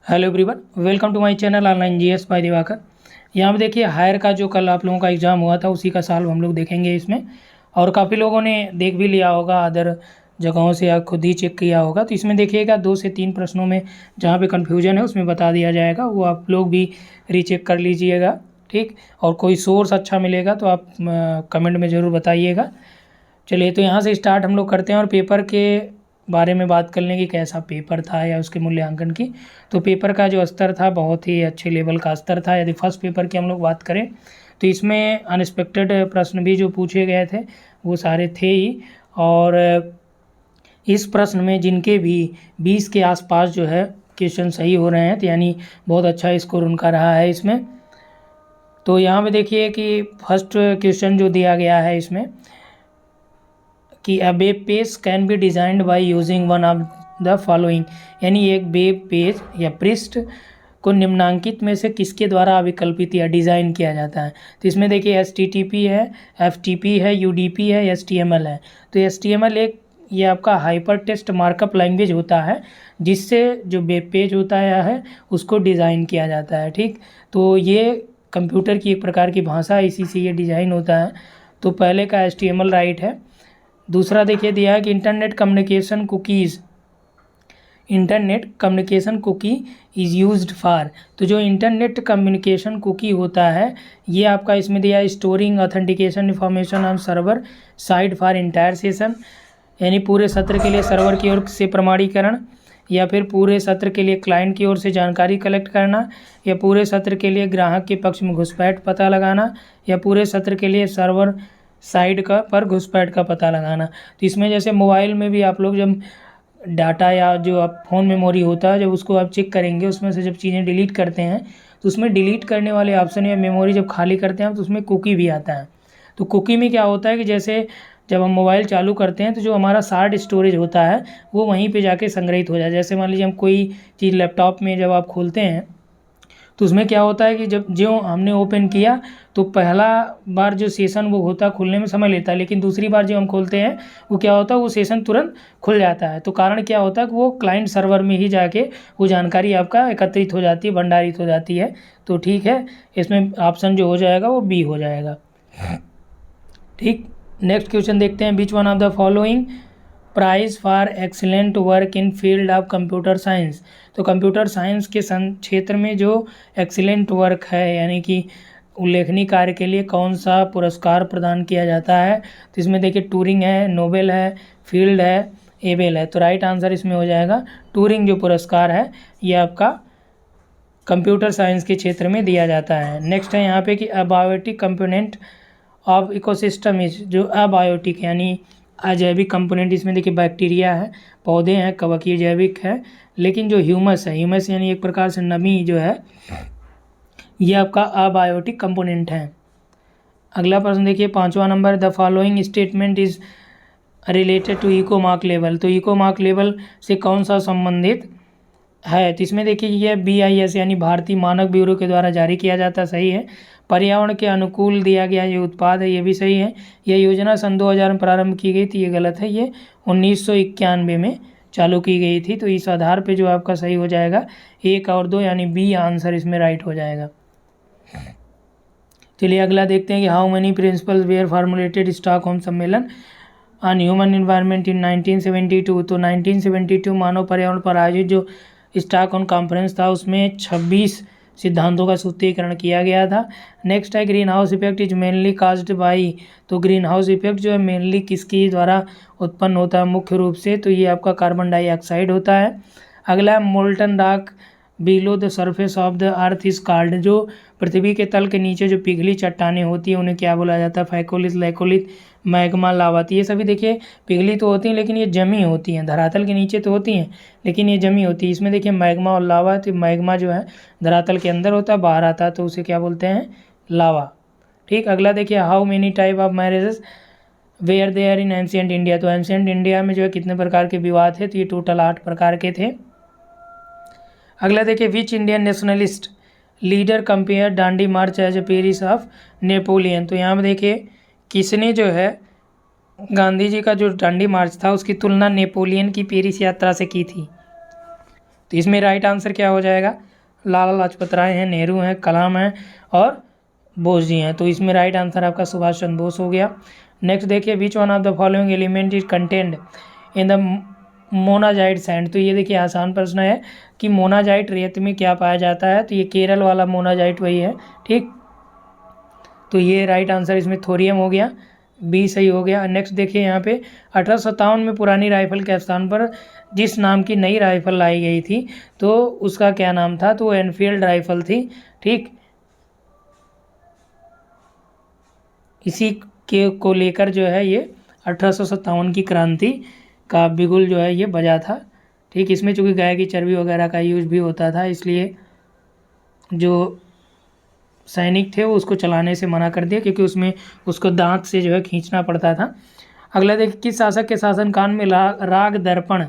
Hello everyone, welcome to my channel online GS by Diwakar. यहाँ पे देखिए हायर का जो कल आप लोगों का एग्ज़ाम हुआ था उसी का सॉल्व हम लोग देखेंगे इसमें। और काफ़ी लोगों ने देख भी लिया होगा, अदर जगहों से या खुद ही चेक किया होगा। तो इसमें देखिएगा 2 से 3 प्रश्नों में जहाँ पे कन्फ्यूजन है उसमें बता दिया जाएगा, वो आप लोग भी रीचेक कर लीजिएगा, ठीक। और कोई सोर्स अच्छा मिलेगा तो आप कमेंट में ज़रूर बताइएगा। चलिए तो यहाँ से स्टार्ट हम लोग करते हैं और पेपर के बारे में बात कर लें कि कैसा पेपर था या उसके मूल्यांकन की। तो पेपर का जो स्तर था बहुत ही अच्छे लेवल का स्तर था। यदि फर्स्ट पेपर की हम लोग बात करें तो इसमें अनएक्सपेक्टेड प्रश्न भी जो पूछे गए थे वो सारे थे ही। और इस प्रश्न में जिनके भी 20 के आसपास जो है क्वेश्चन सही हो रहे हैं तो यानी बहुत अच्छा स्कोर उनका रहा है इसमें। तो यहाँ पे देखिए कि फर्स्ट क्वेश्चन जो दिया गया है इसमें कि a web page can be designed by using one of the following, यानी एक वेब पेज या पृष्ठ को निम्नांकित में से किसके द्वारा अभिकल्पित या डिज़ाइन किया जाता है। तो इसमें देखिए HTTP है, FTP है, UDP है, HTML है। तो HTML एक ये आपका हाइपर टेक्स्ट मार्कअप लैंग्वेज होता है जिससे जो वेब पेज होता है उसको डिज़ाइन किया जाता है, ठीक। तो ये कंप्यूटर की एक प्रकार की भाषा है, इसी से ये डिज़ाइन होता है। तो पहले का HTML राइट है। दूसरा देखिए दिया है कि internet communication cookie is used for. तो जो इंटरनेट कम्युनिकेशन कुकी होता है ये आपका इसमें दिया है storing authentication information on server side for entire session, यानी पूरे सत्र के लिए सर्वर की ओर से प्रमाणीकरण, या फिर पूरे सत्र के लिए क्लाइंट की ओर से जानकारी कलेक्ट करना, या पूरे सत्र के लिए ग्राहक के पक्ष में घुसपैठ पता लगाना, या पूरे सत्र के लिए सर्वर साइड का पर घुसपैठ का पता लगाना। तो इसमें जैसे मोबाइल में भी आप लोग जब डाटा या जो आप फ़ोन मेमोरी होता है जब उसको आप चेक करेंगे उसमें से जब चीज़ें डिलीट करते हैं तो उसमें डिलीट करने वाले ऑप्शन या मेमोरी जब खाली करते हैं तो उसमें कुकी भी आता है। तो कुकी में क्या होता है कि जैसे जब हम मोबाइल चालू करते हैं तो जो हमारा शार्ट स्टोरेज होता है वो वहीं पे जाके संग्रहित हो जाए। जैसे मान लीजिए हम कोई चीज़ लैपटॉप में जब आप खोलते हैं तो उसमें क्या होता है कि जब जो हमने ओपन किया तो पहला बार जो सेशन वो होता है खुलने में समय लेता है, लेकिन दूसरी बार जो हम खोलते हैं वो क्या होता है वो सेशन तुरंत खुल जाता है। तो कारण क्या होता है कि वो क्लाइंट सर्वर में ही जाके वो जानकारी आपका एकत्रित हो जाती है, भंडारित हो जाती है। तो ठीक है, इसमें ऑप्शन जो हो जाएगा वो बी हो जाएगा, ठीक। नेक्स्ट क्वेश्चन देखते हैं, which one of the following prize for excellent work in field of computer science. तो कंप्यूटर साइंस के क्षेत्र में जो एक्सीलेंट वर्क है यानी कि उल्लेखनीय कार्य के लिए कौन सा पुरस्कार प्रदान किया जाता है। तो इसमें देखिए टूरिंग है, नोबेल है, फील्ड है, एबेल है। तो राइट आंसर इसमें हो जाएगा टूरिंग। जो पुरस्कार है ये आपका कंप्यूटर साइंस के क्षेत्र में दिया जाता है। नेक्स्ट है यहाँ पे कि abiotic component of ecosystem is, जो अबायोटिक यानी अजैविक कंपोनेंट, इसमें देखिए बैक्टीरिया है, पौधे हैं, कवकीय जैविक है, लेकिन जो ह्यूमस है, ह्यूमस यानी एक प्रकार से नमी जो है ये आपका अबायोटिक कंपोनेंट है। अगला प्रश्न देखिए 5वां number, the following statement is related to eco mark level. तो इको मार्क लेवल से कौन सा संबंधित है। तो इसमें देखिए ये BIS यानी भारतीय मानक ब्यूरो के द्वारा जारी किया जाता, सही है। पर्यावरण के अनुकूल दिया गया ये उत्पाद है, ये भी सही है। यह योजना सन 2000 में प्रारंभ की गई थी, ये गलत है। ये 1991 में चालू की गई थी। तो इस आधार पे जो आपका सही हो जाएगा 1 और 2 यानी बी आंसर इसमें राइट हो जाएगा। चलिए अगला देखते हैं कि how many principles were formulated Stockholm सम्मेलन ऑन ह्यूमन एनवायरनमेंट इन 1972। तो 1972 मानव पर्यावरण पर आयोजित जो स्टॉकहोम कॉन्फ्रेंस था उसमें 26 सिद्धांतों का सूत्रीकरण किया गया था। नेक्स्ट है green house effect is mainly caused by. तो ग्रीन हाउस इफेक्ट जो है मेनली किसकी द्वारा उत्पन्न होता है मुख्य रूप से, तो ये आपका कार्बन डाइऑक्साइड होता है। अगला है molten rock below the surface of the earth is called. जो पृथ्वी के तल के नीचे जो पिघली चट्टानें होती हैं उन्हें क्या बोला जाता है, फैकोलिथ, लैकोलिथ, मैग्मा, लावा। तो ये सभी देखिए पिघली तो होती हैं लेकिन ये जमी होती हैं, धरातल के नीचे तो होती हैं लेकिन ये जमी होती है। इसमें देखिए मैग्मा और लावा, तो मैग्मा जो है धरातल के अंदर होता है, बाहर आता है, तो उसे क्या बोलते हैं, लावा, ठीक। अगला देखिए how many type of marriages were there in ancient India. तो एंशिएंट इंडिया में जो है कितने प्रकार के विवाह थे, तो ये टोटल 8 प्रकार के थे। अगला देखिए which Indian nationalist leader compare Dandi march as a Paris of Napoleon. तो यहाँ पे देखिए किसने जो है गांधी जी का जो डांडी मार्च था उसकी तुलना नेपोलियन की पेरिस यात्रा से की थी। तो इसमें राइट आंसर क्या हो जाएगा, लाला लाजपत राय हैं, नेहरू हैं, कलाम हैं और बोस जी हैं। तो इसमें राइट आंसर आपका सुभाष चंद्र बोस हो गया। नेक्स्ट देखिए, which one of the following element is contained in the monazite sand. तो ये देखिए आसान प्रश्न है कि मोनाजाइट रेत में क्या पाया जाता है, तो ये केरल वाला मोनाजाइट वही है, ठीक। तो ये राइट आंसर इसमें थोरियम हो गया, बी सही हो गया। नेक्स्ट देखिए यहाँ पे 1857 में पुरानी राइफल के स्थान पर जिस नाम की नई राइफल लाई गई थी तो उसका क्या नाम था, तो वो एनफील्ड राइफल थी, ठीक। इसी के को लेकर जो है ये 1857 की क्रांति का बिगुल जो है ये बजा था, ठीक। इसमें चूँकि गाय की चर्बी वगैरह का यूज भी होता था, इसलिए जो सैनिक थे वो उसको चलाने से मना कर दिया, क्योंकि उसमें उसको दांत से जो है खींचना पड़ता था। अगला देखिए, किस शासक के शासनकाल में राग दर्पण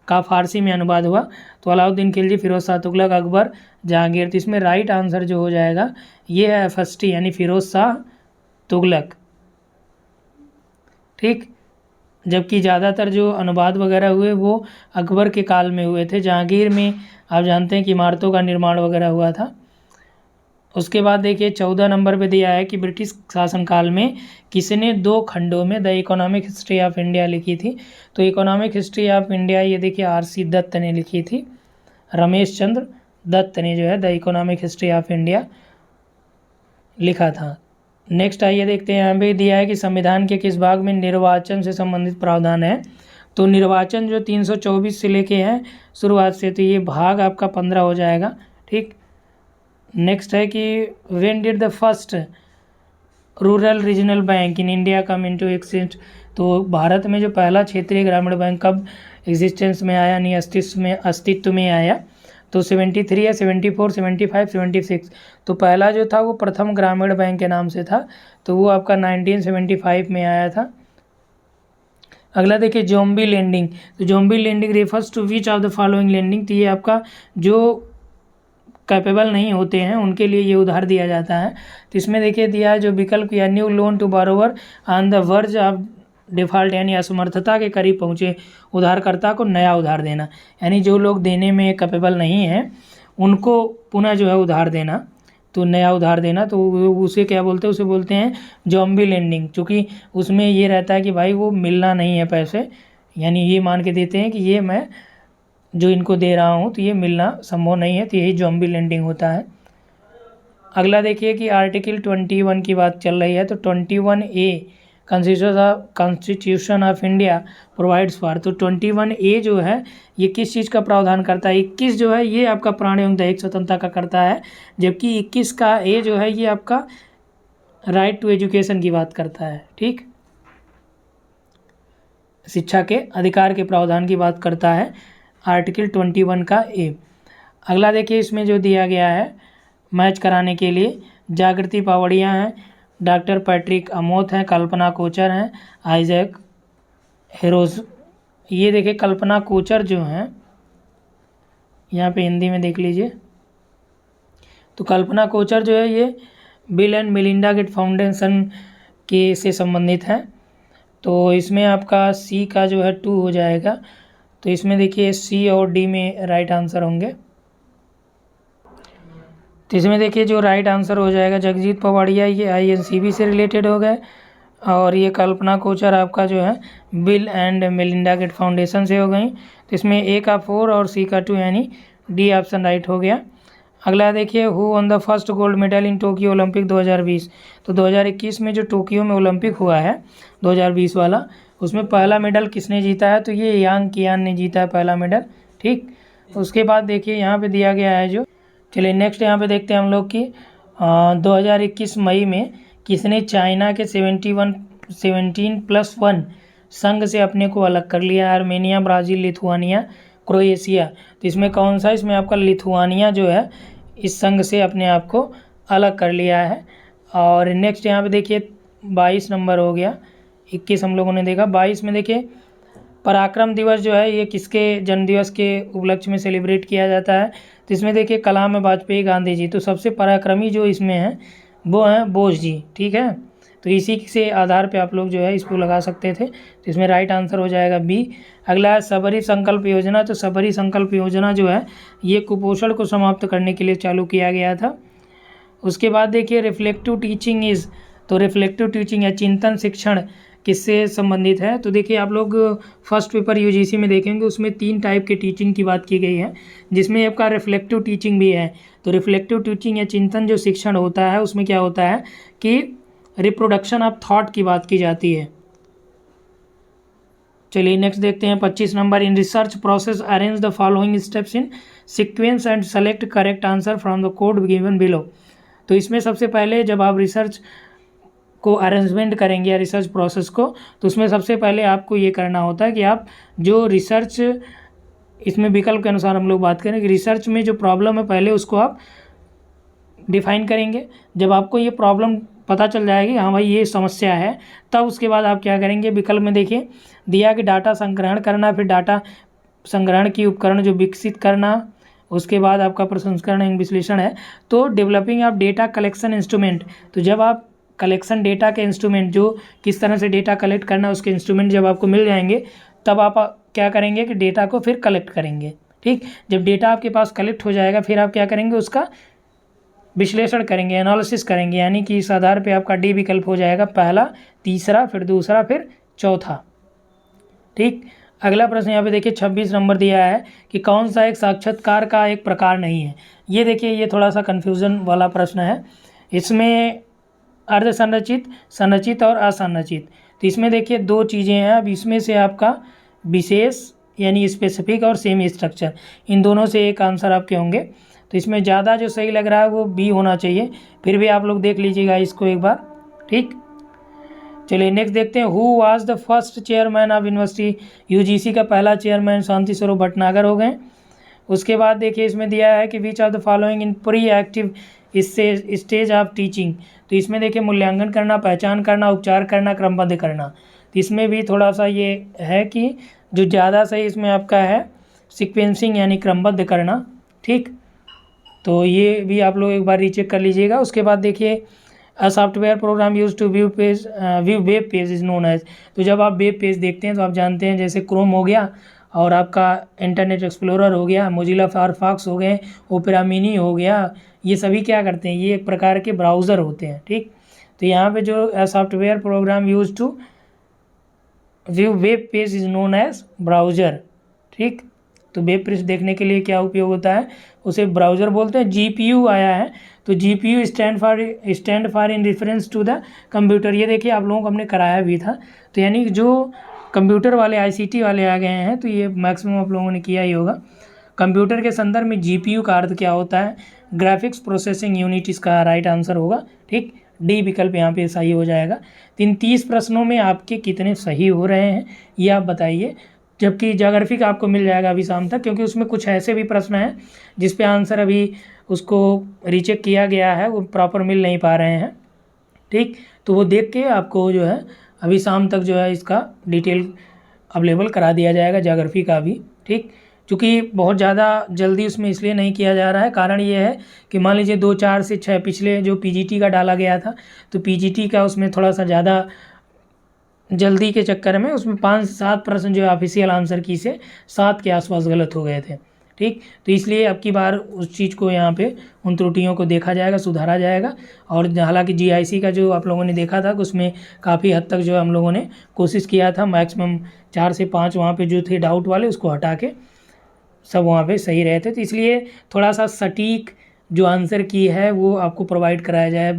का फारसी में अनुवाद हुआ, तो अलाउद्दीन खिलजी, फिरोज शाह तुगलक, अकबर, जहांगीर। तो इसमें राइट आंसर जो हो जाएगा ये है फर्स्ट यानी फिरोज शाह तुगलक, ठीक। जबकि ज़्यादातर जो अनुवाद वगैरह हुए वो अकबर के काल में हुए थे। जहांगीर में आप जानते हैं कि इमारतों का निर्माण वगैरह हुआ था। उसके बाद देखिए 14 नंबर पे दिया है कि ब्रिटिश शासनकाल में किसने 2 खंडों में the economic history of India लिखी थी। तो इकोनॉमिक हिस्ट्री ऑफ इंडिया ये देखिए आर.सी. दत्त ने लिखी थी, रमेश चंद्र दत्त ने जो है the economic history of India लिखा था। नेक्स्ट आइए देखते हैं, यहाँ पे दिया है कि संविधान के किस भाग में निर्वाचन से संबंधित प्रावधान है। तो निर्वाचन जो 324 से लेके हैं शुरुआत से, तो ये भाग आपका 15 हो जाएगा, ठीक। नेक्स्ट है कि when did the first rural regional bank in India come into exist. तो भारत में जो पहला क्षेत्रीय ग्रामीण बैंक कब एग्जिस्टेंस में आया, यानी अस्तित्व में आया, तो 73 या 74, 75, 76। तो पहला जो था वो प्रथम ग्रामीण बैंक के नाम से था, तो वो आपका 1975 में आया था। अगला देखिए, ज़ॉम्बी लेंडिंग। तो zombie lending refers to which of the following lending. तो ये आपका जो कैपेबल नहीं होते हैं उनके लिए ये उधार दिया जाता है। तो इसमें देखिए दिया है जो विकल्प किया, new loan to borrower on the verge of default, यानी असमर्थता के करीब पहुँचे उधारकर्ता को नया उधार देना, यानी जो लोग देने में कैपेबल नहीं हैं उनको पुनः जो है उधार देना, तो नया उधार देना। तो उसे क्या बोलते हैं, उसे बोलते हैं ज़ॉम्बी लेंडिंग। चूँकि उसमें ये रहता है कि भाई वो मिलना नहीं है पैसे, यानी ये मान के देते हैं कि ये मैं जो इनको दे रहा हूँ तो ये मिलना संभव नहीं है, तो यही ज़ॉम्बी लेंडिंग होता है। अगला देखिए कि आर्टिकल 21 की बात चल रही है, तो 21A constitution of India provides for. तो 21A जो है ये किस चीज़ का प्रावधान करता है, 21 जो है ये आपका प्राण एवं दैहिक स्वतंत्रता का करता है, जबकि 21 का A जो है ये आपका राइट टू एजुकेशन की बात करता है, ठीक। शिक्षा के अधिकार के प्रावधान की बात करता है आर्टिकल 21 का A। अगला देखिए, इसमें जो दिया गया है मैच कराने के लिए, जागृति पावड़िया हैं, डॉक्टर पैट्रिक अमोथ हैं, कल्पना कोचर हैं, आइजैक हेरोज। ये देखिए कल्पना कोचर जो हैं, यहाँ पे हिंदी में देख लीजिए, तो कल्पना कोचर जो है ये Bill and Melinda Gate Foundation के से संबंधित है। तो इसमें आपका सी का जो है 2 हो जाएगा, तो इसमें देखिए सी और डी में राइट आंसर होंगे। तो इसमें देखिए जो राइट आंसर हो जाएगा जगजीत पवाड़िया, ये INCB से रिलेटेड हो गए, और ये कल्पना कोचर आपका जो है Bill and Melinda Gate Foundation से हो गई। तो इसमें A का 4 और C का 2, यानी डी ऑप्शन राइट हो गया। अगला देखिए, who on the first gold medal in Tokyo Olympic 2020। तो 2021 में जो टोक्यो में ओलंपिक हुआ है 2020 वाला, उसमें पहला मेडल किसने जीता है, तो ये यांग कियान ने जीता है पहला मेडल, ठीक। उसके बाद देखिए यहाँ पे दिया गया है जो, चलिए नेक्स्ट यहाँ पे देखते हैं हम लोग कि 2021 मई में किसने चाइना के 17+1 संघ से अपने को अलग कर लिया, आर्मेनिया, ब्राज़ील, लिथुआनिया, क्रोएशिया। तो इसमें कौन सा, इसमें आपका लिथुआनिया जो है इस संघ से अपने आप को अलग कर लिया है। और नेक्स्ट यहाँ पे देखिए 22 नंबर हो गया, 21 हम लोगों ने देखा। 22 में देखिए पराक्रम दिवस जो है ये किसके जन्मदिवस के उपलक्ष्य में सेलिब्रेट किया जाता है, तो इसमें देखिए कलाम, वाजपेयी, गांधी जी। तो सबसे पराक्रमी जो इसमें है वो हैं बोस जी, ठीक है। तो इसी से आधार पे आप लोग जो है इसको लगा सकते थे। तो इसमें राइट आंसर हो जाएगा बी। अगला है सबरी संकल्प योजना। तो सबरी संकल्प योजना जो है ये कुपोषण को समाप्त करने के लिए चालू किया गया था। उसके बाद देखिए रिफ्लेक्टिव टीचिंग इज़, तो रिफ्लेक्टिव टीचिंग या चिंतन शिक्षण किससे संबंधित है। तो देखिए आप लोग फर्स्ट पेपर यूजीसी में देखेंगे, उसमें 3 टाइप के टीचिंग की बात की गई है, जिसमें आपका रिफ्लेक्टिव टीचिंग भी है। तो रिफ्लेक्टिव टीचिंग या चिंतन जो शिक्षण होता है उसमें क्या होता है कि रिप्रोडक्शन ऑफ थॉट की बात की जाती है। चलिए नेक्स्ट देखते हैं 25 number. In research process arrange the following steps in sequence and select correct answer from the code given below. तो इसमें सबसे पहले जब आप रिसर्च को अरेंजमेंट करेंगे या रिसर्च प्रोसेस को, तो उसमें सबसे पहले आपको ये करना होता है कि आप जो रिसर्च, इसमें विकल्प के अनुसार हम लोग बात करें कि रिसर्च में जो प्रॉब्लम है पहले उसको आप डिफाइन करेंगे। जब आपको ये प्रॉब्लम पता चल जाएगी, हाँ भाई ये समस्या है, तब उसके बाद आप क्या करेंगे, विकल्प में देखिए दिया कि डाटा संग्रहण करना, फिर डाटा संग्रहण की उपकरण जो विकसित करना, उसके बाद आपका प्रसंस्करण एवं विश्लेषण है। तो developing of data collection instrument, तो जब आप कलेक्शन डेटा के इंस्ट्रूमेंट, जो किस तरह से डेटा कलेक्ट करना उसके इंस्ट्रूमेंट जब आपको मिल जाएंगे, तब आप क्या करेंगे कि डेटा को फिर कलेक्ट करेंगे। ठीक, जब डेटा आपके पास कलेक्ट हो जाएगा फिर आप क्या करेंगे, उसका विश्लेषण करेंगे, एनालिसिस करेंगे, यानी कि इस आधार पे आपका डी विकल्प हो जाएगा, पहला, तीसरा, फिर दूसरा, फिर चौथा। ठीक, अगला प्रश्न यहाँ पे देखिए 26 नंबर दिया है कि कौन सा एक साक्षात्कार का एक प्रकार नहीं है। ये देखिए ये थोड़ा सा कन्फ्यूज़न वाला प्रश्न है। इसमें अर्ध संरचित, संरचित और असंरचित, तो इसमें देखिए 2 चीज़ें हैं। अब इसमें से आपका विशेष यानी स्पेसिफिक और सेमी स्ट्रक्चर, इन दोनों से एक आंसर आपके होंगे। तो इसमें ज़्यादा जो सही लग रहा है वो बी होना चाहिए, फिर भी आप लोग देख लीजिएगा इसको एक बार। ठीक, चलिए नेक्स्ट देखते हैं। Who was the first chairman of university, UGC का पहला चेयरमैन शांति स्वरूप भटनागर हो गए। उसके बाद देखिए इसमें दिया है कि विच of the following in pre active stage of teaching, तो इसमें देखिए मूल्यांकन करना, पहचान करना, उपचार करना, क्रमबद्ध करना। तो इसमें भी थोड़ा सा ये है कि जो ज़्यादा सही इसमें आपका है सीक्वेंसिंग यानी क्रमबद्ध करना। ठीक, तो ये भी आप लोग एक बार रीचेक कर लीजिएगा। उसके बाद देखिए a software program use to view page, view web page is known as, तो जब आप वेब पेज देखते हैं तो आप जानते हैं जैसे क्रोम हो गया और आपका इंटरनेट एक्सप्लोरर हो गया, मोजिला फायरफॉक्स हो गए, ओपेरा मिनी हो गया, ये सभी क्या करते हैं, ये एक प्रकार के ब्राउज़र होते हैं। ठीक, तो यहाँ पे जो software program use to view web page is known as browser. ठीक, तो वेब पेज देखने के लिए क्या उपयोग होता है, उसे ब्राउज़र बोलते हैं। जीपीयू आया है, तो GPU stand for in reference to the computer, ये देखिए आप लोगों को हमने कराया भी था। तो यानी जो कंप्यूटर वाले आईसीटी वाले आ गए हैं, तो ये मैक्सिमम आप लोगों ने किया ही होगा। कंप्यूटर के संदर्भ में जीपीयू का अर्थ क्या होता है, ग्राफिक्स प्रोसेसिंग यूनिट, इसका राइट आंसर होगा। ठीक, डी विकल्प यहाँ पे सही हो जाएगा। तो इन 30 प्रश्नों में आपके कितने सही हो रहे हैं ये आप बताइए, जबकि ज्योग्राफी का आपको मिल जाएगा अभी शाम तक, क्योंकि उसमें कुछ ऐसे भी प्रश्न हैं जिस पे आंसर अभी उसको रीचेक किया गया है, वो प्रॉपर मिल नहीं पा रहे हैं। ठीक, तो वो देख के आपको जो है अभी शाम तक जो है इसका डिटेल अवेलेबल करा दिया जाएगा, ज्योग्राफी का भी। ठीक, चूँकि बहुत ज़्यादा जल्दी उसमें इसलिए नहीं किया जा रहा है, कारण ये है कि मान लीजिए 2, 4 से 6 पिछले जो पीजीटी का डाला गया था, तो पीजीटी का उसमें थोड़ा सा ज़्यादा जल्दी के चक्कर में उसमें 5 से 7 प्रश्न जो ऑफिशियल आंसर की से 7 के आसपास गलत हो गए थे। ठीक, तो इसलिए अब की बार उस चीज़ को यहाँ पे उन त्रुटियों को देखा जाएगा, सुधारा जाएगा। और हालांकि जीआईसी का जो आप लोगों ने देखा था उसमें काफ़ी हद तक जो हम लोगों ने कोशिश किया था, मैक्सिमम 4 से 5 वहाँ पे जो थे डाउट वाले उसको हटा के सब वहाँ पे सही रहे थे। तो इसलिए थोड़ा सा सटीक जो आंसर की है वो आपको प्रोवाइड कराया जाए,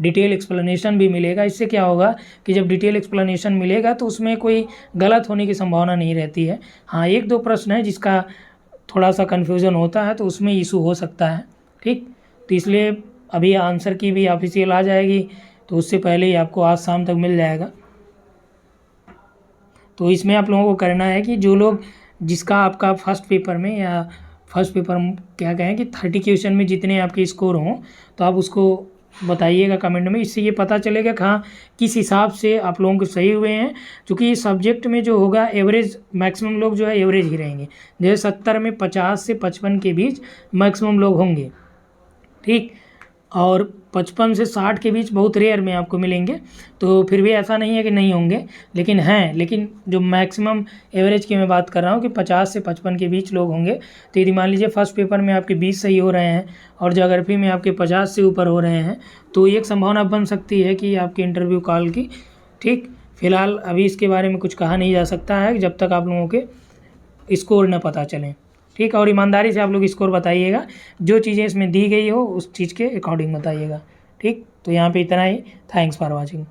डिटेल एक्सप्लेनेशन भी मिलेगा। इससे क्या होगा कि जब डिटेल एक्सप्लेनेशन मिलेगा तो उसमें कोई गलत होने की संभावना नहीं रहती है। हाँ, 1-2 प्रश्न है जिसका थोड़ा सा कन्फ्यूज़न होता है, तो उसमें इशू हो सकता है। ठीक, तो इसलिए अभी आंसर की भी ऑफिशियल आ जाएगी, तो उससे पहले ही आपको आज शाम तक मिल जाएगा। तो इसमें आप लोगों को करना है कि जो लोग, जिसका आपका फर्स्ट पेपर में या फर्स्ट पेपर क्या कहें कि 30 क्वेश्चन में जितने आपके स्कोर हों, तो आप उसको बताइएगा कमेंट में। इससे ये पता चलेगा कि हाँ किस हिसाब से आप लोगों के सही हुए हैं। क्योंकि सब्जेक्ट में जो होगा एवरेज, मैक्सिमम लोग जो है एवरेज ही रहेंगे, जैसे 70 में 50 से 55 के बीच मैक्सिमम लोग होंगे। ठीक, और 55 से 60 के बीच बहुत रेयर में आपको मिलेंगे। तो फिर भी ऐसा नहीं है कि नहीं होंगे, लेकिन हैं। लेकिन जो मैक्सिमम एवरेज की मैं बात कर रहा हूँ कि 50 से 55 के बीच लोग होंगे। तो यदि मान लीजिए फर्स्ट पेपर में आपके 20 सही हो रहे हैं और ज्योग्राफी में आपके 50 से ऊपर हो रहे हैं, तो एक संभावना बन सकती है कि आपके इंटरव्यू कॉल की। ठीक, फिलहाल अभी इसके बारे में कुछ कहा नहीं जा सकता है जब तक आप लोगों के स्कोर न पता चलें। ठीक, और ईमानदारी से आप लोग स्कोर बताइएगा, जो चीज़ें इसमें दी गई हो उस चीज़ के अकॉर्डिंग बताइएगा। ठीक, तो यहाँ पे इतना ही। Thanks for watching.